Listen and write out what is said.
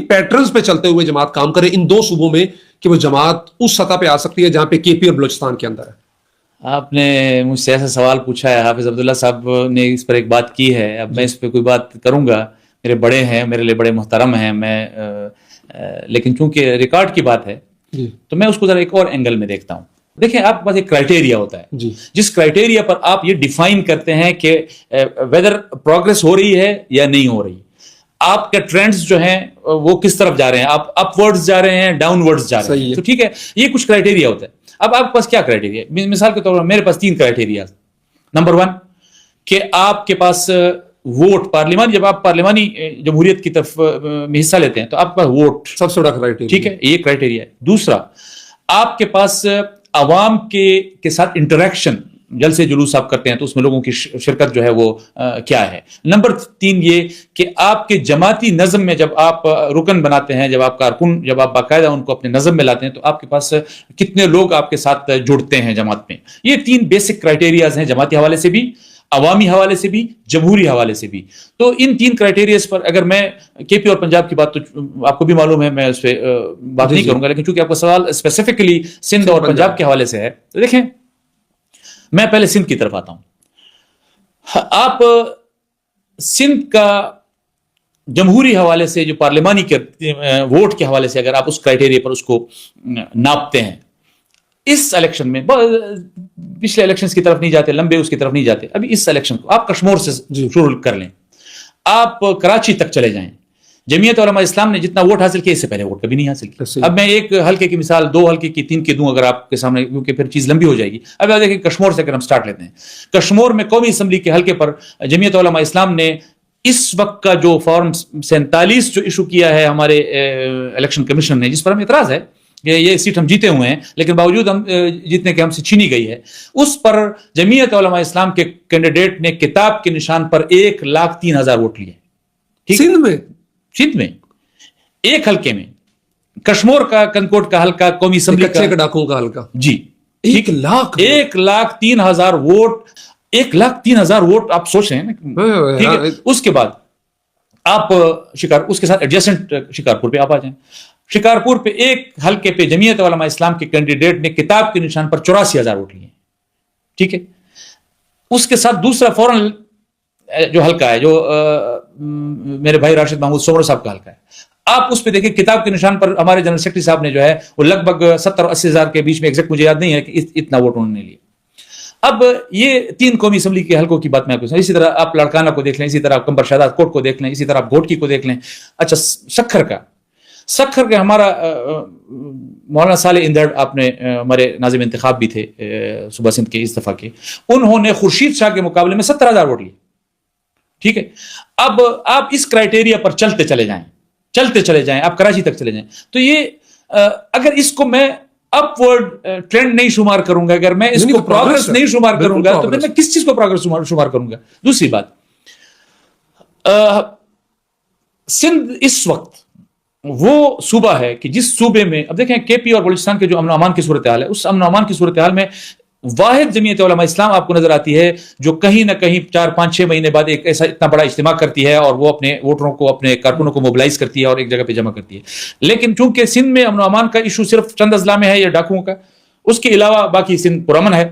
Patterns پہ چلتے ہوئے جماعت کام کرے ان دو صوبوں میں کہ وہ جماعت اس سطح پہ آ سکتی ہے جہاں پہ کے پی اور بلوچستان کے اندر ہے؟ آپ نے مجھ سے ایسا سوال پوچھا ہے، حافظ عبداللہ صاحب نے اس پر ایک بات کی ہے، اب میں اس پہ کوئی بات کروں گا، میرے بڑے ہیں، میرے لیے بڑے محترم ہیں، لیکن چونکہ ریکارڈ کی بات ہے تو میں اس کو ذرا ایک اور اینگل میں دیکھتا ہوں. دیکھیں، آپ کے پاس ایک کرائٹیریا ہوتا ہے، جس کرائٹیریا پر آپ یہ ڈیفائن کرتے ہیں کہ ویدر پروگرس ہو رہی ہے یا نہیں ہو رہی، آپ کے ٹرینڈز جو ہیں وہ کس طرف جا رہے ہیں، آپ اپ ورڈز جا رہے ہیں، ڈاؤن ورڈز جا رہے ہیں. تو ٹھیک ہے، یہ کچھ کرائٹیریا ہوتا ہے. اب آپ کے پاس کیا کرائٹیریا ہے؟ مثال کے طور پر میرے پاس 3 کرائٹیریا. نمبر 1 کہ آپ کے پاس ووٹ پارلیمان، جب آپ پارلیمانی جمہوریت کی طرف میں حصہ لیتے ہیں تو آپ کے پاس ووٹ سب سے بڑا کرائٹیریا، ٹھیک ہے، یہ کرائٹیریا ہے. دوسرا، آپ کے پاس عوام کے ساتھ انٹریکشن، جلسے جلوس آپ کرتے ہیں تو اس میں لوگوں کی شرکت جو ہے وہ کیا ہے. نمبر 3 یہ کہ آپ کے جماعتی نظم میں جب آپ رکن بناتے ہیں، جب آپ کارکن، جب آپ باقاعدہ ان کو اپنے نظم میں لاتے ہیں تو آپ کے پاس کتنے لوگ آپ کے ساتھ جڑتے ہیں جماعت میں. یہ 3 بیسک کرائٹیریاز ہیں، جماعتی حوالے سے بھی، عوامی حوالے سے بھی، جمہوری حوالے سے بھی. تو ان 3 کرائٹیریاز پر اگر میں کے پی اور پنجاب کی بات تو آپ کو بھی معلوم ہے، میں اس پہ بات نہیں کروں گا، لیکن چونکہ آپ کا سوال اسپیسیفکلی سندھ اور پنجاب کے حوالے سے ہے تو دیکھیں، میں پہلے سندھ کی طرف آتا ہوں. آپ سندھ کا جمہوری حوالے سے، جو پارلیمانی کے ووٹ کے حوالے سے اگر آپ اس کرائٹیریا پر اس کو ناپتے ہیں، اس الیکشن میں، پچھلے الیکشنز کی طرف نہیں جاتے، لمبے اس کی طرف نہیں جاتے، ابھی اس الیکشن کو آپ کشمور سے شروع کر لیں، آپ کراچی تک چلے جائیں. جمعیت علماء اسلام نے جتنا ووٹ حاصل کیا اس سے پہلے ووٹ کبھی نہیں حاصل کیا. اب میں ایک حلقے کی مثال، 2 حلقے کی، 3 کی دوں اگر آپ کے سامنے، کیونکہ پھر چیز لمبی ہو جائے گی. اب آپ دیکھیں کشمور سے اگر ہم سٹارٹ لیتے ہیں، کشمور میں قومی اسمبلی کے حلقے پر جمعیت علماء اسلام نے اس وقت کا جو فارم 47 جو ایشو کیا ہے ہمارے الیکشن کمیشن نے، جس پر ہم اعتراض ہے کہ یہ سیٹ ہم جیتے ہوئے ہیں لیکن باوجود ہم جیتنے کے ہم سے چھینی گئی ہے، اس پر جمعیت علماء اسلام کے کینڈیڈیٹ نے کتاب کے نشان پر 1,03,000 ووٹ لیے. سندھ میں ایک حلقے میں، کشمور کا کنکوٹ کا حلقہ، قومی اسمبلی کا ڈاکوں کا حلقہ، جی 1,03,000 ووٹ. 1,03,000 ووٹ آپ سوچ رہے ہیں. ٹھیک ہے، اس کے بعد آپ اس کے ساتھ ایڈجسٹنٹ شکارپور پہ آپ آ جائیں. شکارپور پہ ایک حلقے پہ جمعیت علماء اسلام کے کینڈیڈیٹ نے کتاب کے نشان پر 84,000 ووٹ لیے. ٹھیک ہے، اس کے ساتھ دوسرا فوراً جو حلقہ ہے، جو میرے بھائی راشد محمود سومر صاحب کا حلقہ ہے، آپ اس پہ دیکھیں کتاب کے نشان پر ہمارے جنرل سیکرٹری صاحب نے جو ہے وہ لگ بھگ 70 اور 80,000 کے بیچ میں، ایگزیکٹ مجھے یاد نہیں ہے کہ اتنا ووٹ انہوں نے لیا. اب یہ 3 قومی اسمبلی کے حلقوں کی بات میں آپ کو، اسی طرح آپ لاڑکانہ کو دیکھ لیں، اسی طرح آپ کمبر شہزاد کوٹ کو دیکھ لیں، اسی طرح آپ گھوٹکی کو دیکھ لیں. اچھا، سکھر کا ہمارا مولانا صالح اندڑ، آپ نے ہمارے ناظم انتخاب بھی تھے صوبہ سندھ کے اس دفعہ کے، انہوں نے خورشید شاہ کے مقابلے میں 70,000 ووٹ لیے. ٹھیک ہے، اب آپ اس کرائٹیریا پر چلتے چلے جائیں، آپ کراچی تک چلے جائیں. تو یہ اگر اس کو میں اپ ورڈ ٹرینڈ نہیں شمار کروں گا، اگر میں اس کو پروگرس نہیں شمار کروں گا تو پھر میں کس چیز کو پروگرس شمار کروں گا؟ دوسری بات، سندھ اس وقت وہ صوبہ ہے کہ جس صوبے میں، اب دیکھیں کے پی اور بلوچستان کے جو امن و امان کی صورتحال ہے، اس امن و امان کی صورتحال میں واحد جمعیت علماء اسلام آپ کو نظر آتی ہے جو کہیں نہ کہیں 4 5 6 مہینے بعد ایک ایسا اتنا بڑا اجتماع کرتی ہے اور وہ اپنے ووٹروں کو، اپنے کارکنوں کو موبلائز کرتی ہے اور ایک جگہ پہ جمع کرتی ہے. لیکن چونکہ سندھ میں امن و امان کا ایشو صرف چند اضلاع میں ہے یا ڈاکوؤں کا، اس کے علاوہ باقی سندھ پرامن ہے.